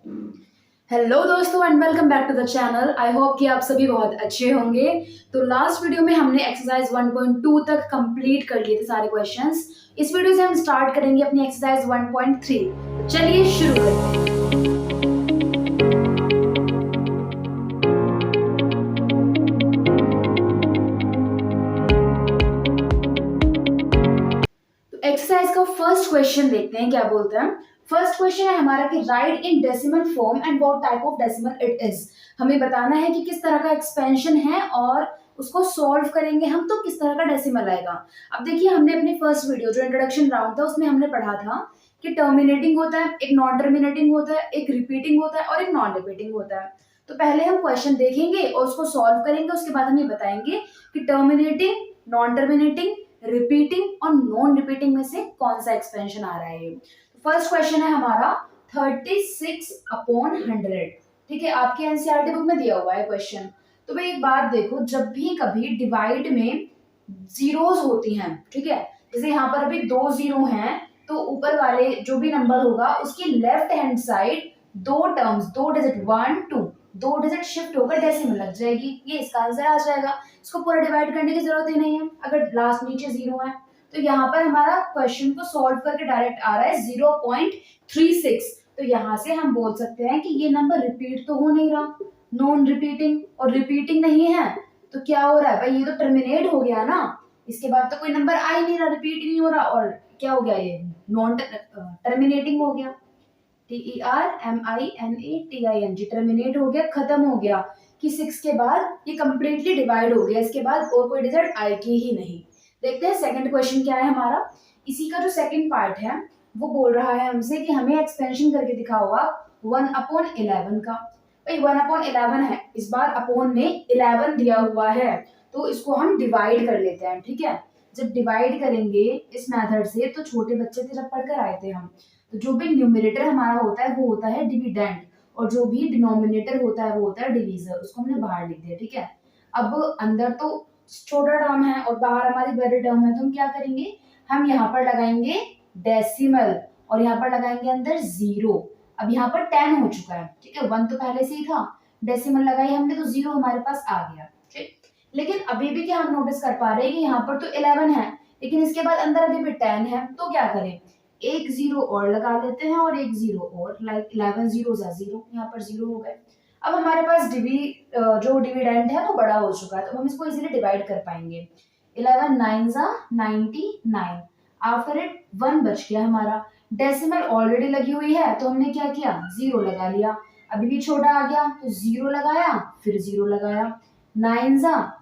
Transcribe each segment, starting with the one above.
Hello दोस्तों and welcome back to the channel. I hope कि आप सभी बहुत अच्छे होंगे। तो लास्ट वीडियो में हमने एक्सरसाइज 1.2 तक कंप्लीट कर लिए थे सारे क्वेश्चंस। इस वीडियो से हम स्टार्ट करेंगे अपनी एक्सरसाइज 1.3। तो चलिए शुरू करते हैं। तो एक्सरसाइज का फर्स्ट क्वेश्चन देखते हैं क्या बोलते हैं। फर्स्ट क्वेश्चन है हमारा कि right in decimal form and what type of decimal it is. हमें बताना है कि किस तरह का एक्सपेंशन है और उसको सॉल्व करेंगे हम तो किस तरह का डेसिमल आएगा। अब देखिए हमने अपनी फर्स्ट वीडियो जो इंट्रोडक्शन राउंड था उसमें हमने पढ़ा था कि टर्मिनेटिंग होता है, एक नॉन टर्मिनेटिंग होता है, एक रिपीटिंग होता है और एक नॉन रिपीटिंग होता है। तो पहले हम क्वेश्चन देखेंगे और उसको सॉल्व करेंगे, उसके बाद हम ये बताएंगे कि टर्मिनेटिंग, नॉन टर्मिनेटिंग, रिपीटिंग और नॉन रिपीटिंग में से कौन सा एक्सपेंशन आ रहा है। फर्स्ट क्वेश्चन है हमारा 36/100। ठीक है, आपके एनसीईआरटी बुक में दिया हुआ है क्वेश्चन। तो भाई एक बात देखो, जब भी कभी डिवाइड में जीरोस होती हैं, ठीक है, जैसे यहाँ पर अभी 2 जीरो हैं तो ऊपर वाले जो भी नंबर होगा उसकी लेफ्ट हैंड साइड दो टर्म्स, दो डिजिट 1 2, दो डिजिट शिफ्ट होकर डेसिमल लग जाएगी। ये इसका आंसर आ जाएगा। इसको पूरा डिवाइड करने की जरूरत ही नहीं है अगर लास्ट नीचे जीरो है। तो यहाँ पर हमारा क्वेश्चन को सॉल्व करके डायरेक्ट आ रहा है 0.36। तो यहाँ से हम बोल सकते हैं कि ये नंबर रिपीट तो हो नहीं रहा, नॉन रिपीटिंग और रिपीटिंग नहीं है। तो क्या हो रहा है भाई, ये तो टर्मिनेट हो गया ना, इसके बाद तो कोई नंबर आ ही नहीं रहा, रिपीट ही नहीं हो रहा। और क्या हो गया, ये नॉन टर्मिनेटिंग हो गया। TERMINATING, टर्मिनेट हो गया, खत्म हो गया कि 6 के बाद ये कंप्लीटली डिवाइड हो गया, इसके बाद और कोई डिजिट आएगी ही नहीं। देखते हैं सेकंड क्वेश्चन क्या है हमारा। इसी का जो सेकंड पार्ट है वो बोल रहा है हमसे कि हमें एक्सपेंशन करके दिखा हुआ 1/11 का। भाई 1/11 है, इस बार अपॉन में 11 दिया हुआ है तो इसको हम डिवाइड कर लेते हैं। ठीक है, जब डिवाइड करेंगे इस मेथड से तो छोटे बच्चे थे जब पढ़कर आए थे हम, तो जो भी न्यूमरेटर हमारा होता है वो होता है डिविडेंड और जो भी डिनोमिनेटर होता है वो होता है डिवीजर। उसको हमने बाहर लिख दिया। ठीक है, अब अंदर तो छोटा टर्म है और बाहर हमारी बड़ी टर्म है, तो हम क्या करेंगे, हम यहाँ पर लगाएंगे डेसिमल और यहाँ पर लगाएंगे अंदर जीरो। अब यहाँ पर 10 हो चुका है, ठीक है, 1 तो पहले से ही था, डेसिमल लगाई हमने तो जीरो हमारे पास आ गया। ठीक, लेकिन अभी भी क्या हम नोटिस कर पा रहे हैं कि यहाँ पर तो 11 है लेकिन इसके बाद अंदर अभी भी 10 है। तो क्या करें, एक जीरो और लगा लेते हैं और एक जीरो और, लाइक 11 जीरो जा जीरो, यहाँ पर जीरो हो गए। अब हमारे पास जो डिविडेंड है वो बड़ा हो चुका है तो हम इसको इजीली डिवाइड कर पाएंगे। 11 9 जा 99, आफ्टर इट 1 बच गया हमारा। डेसिमल ऑलरेडी लगी हुई है तो हमने क्या किया, जीरो लगा लिया। अभी भी छोटा आ गया तो जीरो लगाया, फिर जीरो लगाया। 9 जा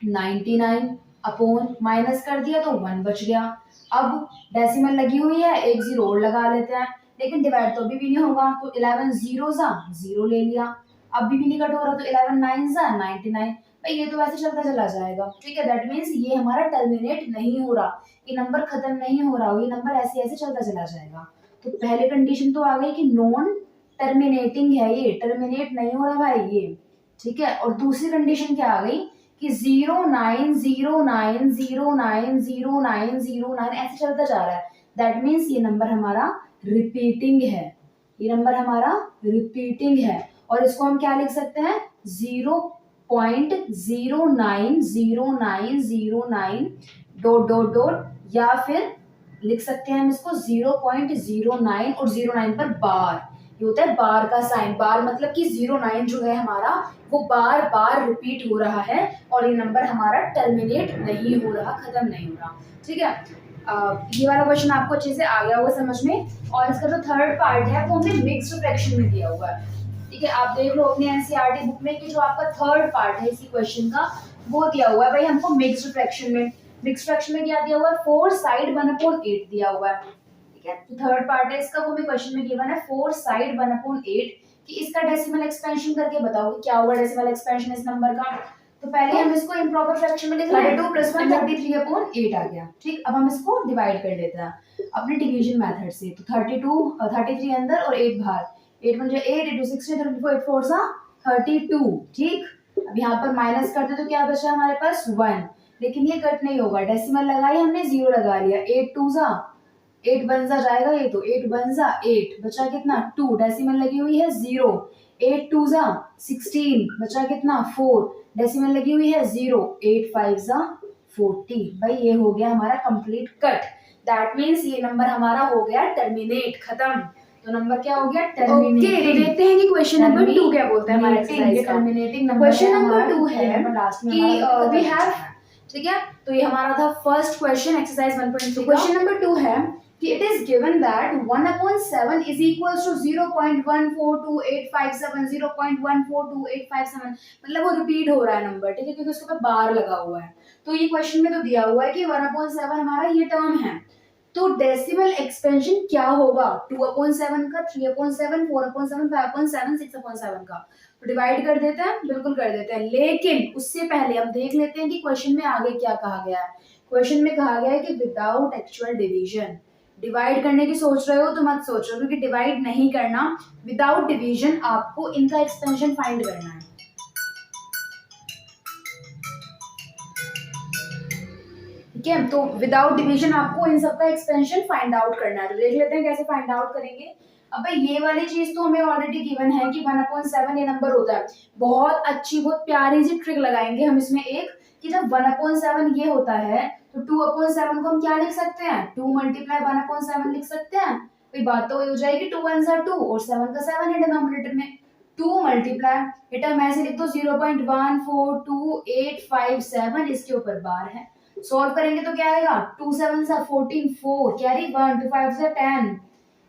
99, अपॉन माइनस कर दिया तो 1 बच गया। अब डेसिमल लगी हुई है, एक जीरो और लगा लेते हैं, लेकिन डिवाइड तो अभी भी नहीं होगा तो 11 जीरो जा जीरो ले लिया। अभी भी नहीं कट हो रहा तो 11 9 जा 99। भाई ये तो वैसे चलता चला जाएगा। ठीक है, दैट मीन्स ये हमारा टर्मिनेट नहीं हो रहा, ये नंबर खत्म नहीं हो रहा, ये नंबर ऐसे ऐसे चलता चला जाएगा। तो पहले कंडीशन तो आ गई कि नॉन टर्मिनेटिंग है, ये टर्मिनेट नहीं हो रहा भाई ये। ठीक है, और दूसरी कंडीशन क्या आ गई कि 0909090909 ऐसे चलता जा रहा है। दैट मीन्स ये नंबर हमारा रिपीटिंग है, ये नंबर हमारा रिपीटिंग है। और इसको हम क्या लिख सकते हैं, 0.090909 डॉट डॉट डॉट, या फिर लिख सकते हैं हम इसको 0.09 और 09 पर बार। ये होता है बार का साइन, बार मतलब कि 09 जो है हमारा वो बार बार रिपीट हो रहा है और ये नंबर हमारा टर्मिनेट नहीं हो रहा, खत्म नहीं हो रहा। ठीक है, ये वाला क्वेश्चन आपको अच्छे से आ गया होगा समझ में। और इसका जो थर्ड पार्ट है वो हमें मिक्स्ड फ्रैक्शन में दिया हुआ है। ठीक है, आप देख लो अपनी एनसीईआरटी बुक में कि जो आपका थर्ड पार्ट है इसी क्वेश्चन का वो दिया हुआ है भाई हमको मिक्स्ड फ्रैक्शन में। मिक्स्ड फ्रैक्शन में क्या दिया हुआ है, 4 साइड 1/8 दिया हुआ है। ठीक है, तो थर्ड पार्ट है इसका, वो भी क्वेश्चन में गिवन है 4 साइड 1/8 कि इसका डेसिमल एक्सपेंशन करके बताओ कि क्या होगा डेसिमल एक्सपेंशन इस नंबर का। तो पहले हम इसको इम्प्रॉपर फ्रैक्शन में लिख रहे हैं, 2 + 1 33/8 आ गया। ठीक, अब हम इसको डिवाइड कर लेते हैं अपने डिवीजन मेथड से। तो 33 अंदर और 8 बाहर, 8 1 8, 8 2 16, 34 8 4 सा 32। ठीक, अब यहाँ पर माइनस करते तो क्या बचा हमारे पास 1, लेकिन ये कट नहीं होगा, डेसिमल लगाई हमने, जीरो लगा लिया, 8 2 सा 8 बन जा जाएगा ये तो, 8 बन जा 8, बचा कितना 2, डेसिमल लगी हुई है 0, 8 2 जा 16, बचा कितना 4, डेसिमल लगी हुई है 0, 8 5 जा 40। भाई ये हो गया हमारा कंप्लीट कट, दैट मीन्स ये नंबर हमारा हो गया टर्मिनेट, खत्म। तो नंबर क्या हो गया टर्मिनेटिंग। तो देखते हैं कि क्वेश्चन नंबर 2 क्या बोलता है हमारे एक्सरसाइज का। टर्मिनेटिंग नंबर क्वेश्चन नंबर 2 है कि वी हैव, ठीक है, तो ये हमारा था first question exercise 1.3। Question number 2 है कि it is given that 1/7 is equals to 0.142857, 0.142857, मतलब वो रिपीट हो रहा है नंबर, ठीक है, क्योंकि उसके ऊपर बार लगा हुआ है। तो ये क्वेश्चन में तो दिया हुआ है कि 1/7 हमारा ये टर्म है, तो डेसिमल एक्सपेंशन क्या होगा 2/7 का, 3/7, 4/7, 5/7, 6/7 का। तो डिवाइड कर देते हैं, बिल्कुल कर देते हैं, लेकिन उससे पहले हम देख लेते हैं कि क्वेश्चन में आगे क्या कहा गया है। क्वेश्चन में कहा गया है कि विदाउट एक्चुअल डिवीजन, डिवाइड करने की सोच रहे हो तो मत सोचो, क्योंकि डिवाइड नहीं करना, विदाउट डिवीजन आपको इनका एक्सपेंशन फाइंड करना है। ठीक है, तो विदाउट डिवीजन आपको इन सबका एक्सपेंशन फाइंड आउट करना है। तो देख लेते हैं कैसे फाइंड आउट करेंगे। अब भाई ये वाली चीज तो हमें ऑलरेडी गिवन है कि 1/7 ये नंबर होता है। बहुत अच्छी, बहुत प्यारी सी ट्रिक लगाएंगे हम इसमें एक, कि जब 1/7 ये होता है तो 2/7 को हम क्या लिख सकते हैं, 2 मल्टीप्लाई 1/7 लिख सकते हैं। कोई बात तो हो जाएगी, 2 1 2 और 7 का 7 है डिनोमिनेटर में, 2 मल्टीप्लाई, बेटा मैं ऐसे लिख दो 0.14285 इसके ऊपर बार है। सॉल्व करेंगे तो क्या आएगा, 2 7 14, 4 कैरी 1, 2 5 10,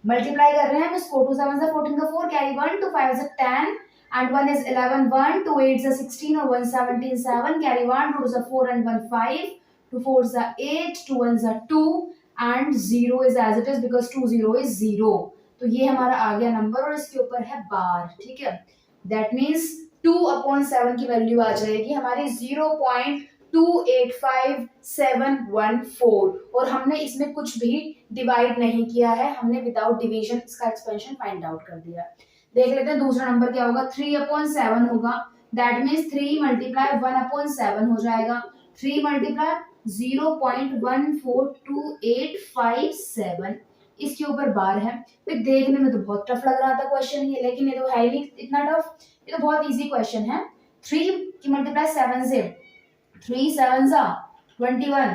मल्टीप्लाई कर रहे हैं हम इसको, 2 7 14 का 4 कैरी 1, 2 5 10 and 1 is 11, 1 2 8 16 और 1 17 7 carry 1, 2 is 4 and 1 5, 2 4 is 8, 2 1 is 2 and 0 is as it is because 2 0 is 0। तो ये हमारा आ गया नंबर और इसके ऊपर है बार, ठीक है। दैट मीन्स 2/7 की वैल्यू आ जाएगी हमारी 0.285714 और हमने इसमें कुछ भी डिवाइड नहीं किया है, हमने विदाउट डिवीजन इसका एक्सपेंशन फाइंड आउट कर दिया। देख लेते हैं दूसरा नंबर क्या होगा, 3/7 होगा, दैट मीन्स 3 मल्टीप्लाई 1/7 हो जाएगा, 3 मल्टीप्लाई 0.142857, इसके ऊपर बार है। फिर देखने में तो बहुत टफ लग रहा था क्वेश्चन ये, लेकिन ये तो है ही नहीं इतना टफ, ये तो बहुत इजी क्वेश्चन है। 3 की मल्टीप्लाई 7 से, 3 7 21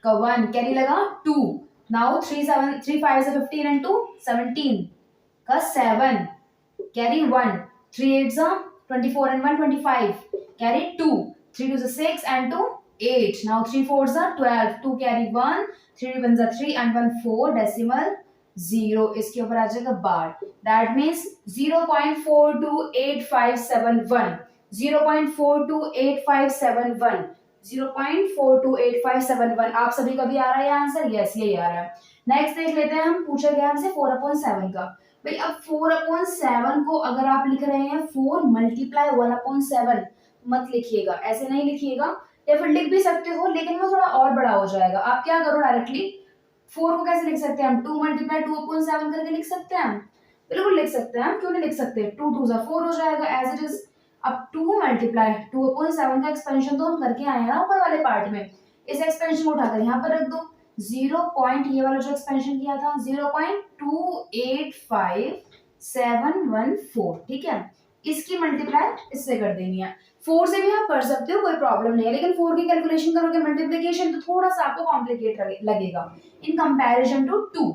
का 1 कैरी लगा 2, नाउ 3 5 से 15 and 2 17 का 7 carry 1, 3 8 24 and 1 25 carry 2, 3 2 6 and 2 8, now 3 4 12, 2 carry 1, 3 1 3 and 1 4 decimal 0, इसके ऊपर आ जाएगा बार। That means 0.428571, 0.428571, 0.428571। आप सभी का भी आ रहा है आंसर, यस यही आ रहा है। नेक्स्ट देख लेते हैं, हम पूछा गया हमसे 4/7 का। भाई अब 4/7 को अगर आप लिख रहे हैं 4 मल्टीप्लाई 1/7 मत लिखिएगा, ऐसे नहीं लिखिएगा, या फिर लिख भी सकते हो लेकिन वो थोड़ा और बड़ा हो जाएगा। आप क्या करो, डायरेक्टली 4 को कैसे लिख सकते हैं हम, 2 मल्टीप्लाई 2/7 करके लिख सकते हैं, बिल्कुल लिख सकते हैं, क्यों नहीं लिख सकते, 2 2 4 हो जाएगा एज इट इज। अब 2 मल्टीप्लाई 2/7 का एक्सपेंशन तो हम करके आए हैं ना ऊपर वाले पार्ट में, इस एक्सपेंशन को उठाकर यहाँ पर रख दो, 0. ये वाला जो एक्सपेंशन किया था 0.285714, ठीक है, इसकी मल्टीप्लाई इससे कर देनी है। 4 से भी आप कर सकते हो, कोई प्रॉब्लम नहीं है, लेकिन 4 की कैलकुलेशन करोगे मल्टीप्लिकेशन तो थोड़ा सा आपको कॉम्प्लिकेट लगेगा इन कंपैरिजन टू 2,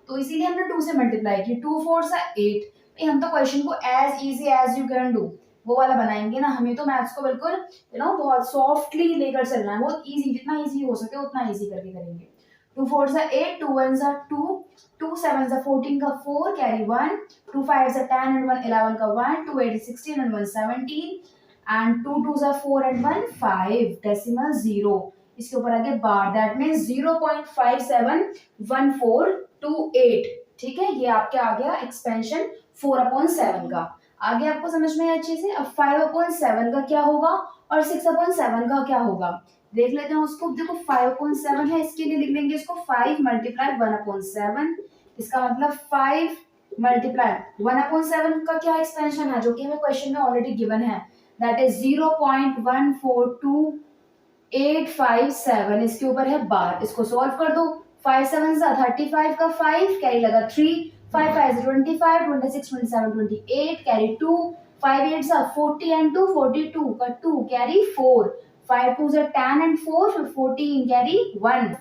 तो इसीलिए हमने 2 से मल्टीप्लाई की, 2 4 8। हम तो क्वेश्चन को as easy as you can do वो वाला बनाएंगे ना, हमें तो मैथ्स को बिल्कुल बहुत सॉफ्टली लेकर चलना है, बहुत इजी, जितना इजी हो सके उतना इजी करके करेंगे। 2 4 8, 2 1 2, 2 7 14 का 4 कैरी 1, 2 5 10 and 1 11 का 1, 2 8 16 and 1 17 and 2 2 4 and 1 5 डेसिमल 0, इसके ऊपर आगे बार, दैट मींस 0.571428, ठीक है, ये आपके आ गया एक्सपेंशन 4/7 का। आगे आपको समझ में अच्छे से। अब 5/7 का क्या होगा और 6/7 का क्या होगा, देख लेते हैं उसको। देखो 5/7 है, इसके लिए लिख लेंगे इसको 5 मल्टीप्लाई 1/7, इसका मतलब 5 मल्टीप्लाई 1/7 का क्या एक्सपेंशन है, जो कि हमें क्वेश्चन में ऑलरेडी गिवन है, दैट इज 0.142857, इसके ऊपर है बार, इसको सॉल्व कर दो, 5 7 सा 35 का 5 कैरी लगा 3, 5 5 25, 26 27 28 कैरी 2, 5 8 सा 40 and 2 42 का 2 कैरी 4, 5 2 सा 10 and 4 फिर 14 कैरी 1,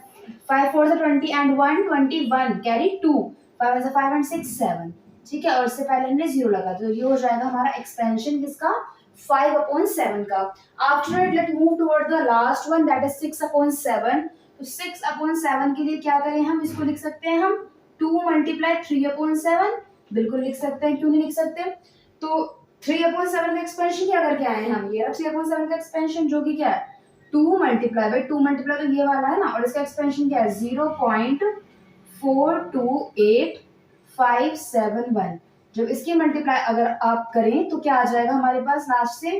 5 4 सा 20 and 1 21 कैरी 2, 5 सा 5 and 6 7। ठीक है, और इससे पहले हमने 0 लगा, तो ये हो जाएगा हमारा एक्सपेंशन किसका, 5/7 का। After it let move toward the last one that is 6/7। तो 6/7 के लिए क्या करें हम, इसको लिख सकते हैं हम 2 × 3/7, बिल्कुल लिख सकते हैं, क्यों नहीं लिख सकते। तो 3/7 का एक्सपेंशन क्या करके आए हैं हम, ये 3/7 का एक्सपेंशन जो कि क्या है 2 × 2 मल्टीप्लाई तो ये वाला है ना, और इसका एक्सपेंशन क्या है 0.428571। जब इसकी मल्टीप्लाई अगर आप करें तो क्या आ जाएगा हमारे पास लास्ट से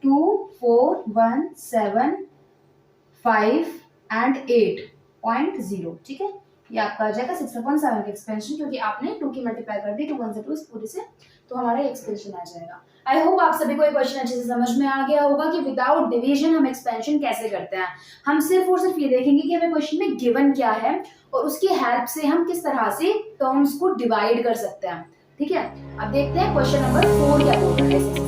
24175 and 8.0। ठीक है, ये आपका आ जाएगा 6/7 का एक्सपेंशन, क्योंकि आपने 2 की मल्टीप्लाई कर दी 2 1 से 2 इस पूरे से, तो हमारा एक्सपेंशन आ जाएगा। आई होप आप सभी को ये क्वेश्चन अच्छे से समझ में आ गया होगा कि विदाउट डिवीजन हम एक्सपेंशन कैसे करते हैं। हम सिर्फ और सिर्फ ये देखेंगे कि हमें क्वेश्चन में गिवन क्या है और उसकी हेल्प से हम किस तरह से टर्म्स को डिवाइड कर सकते हैं। ठीक है, अब देखते हैं क्वेश्चन नंबर 4 क्या बोल रहा है।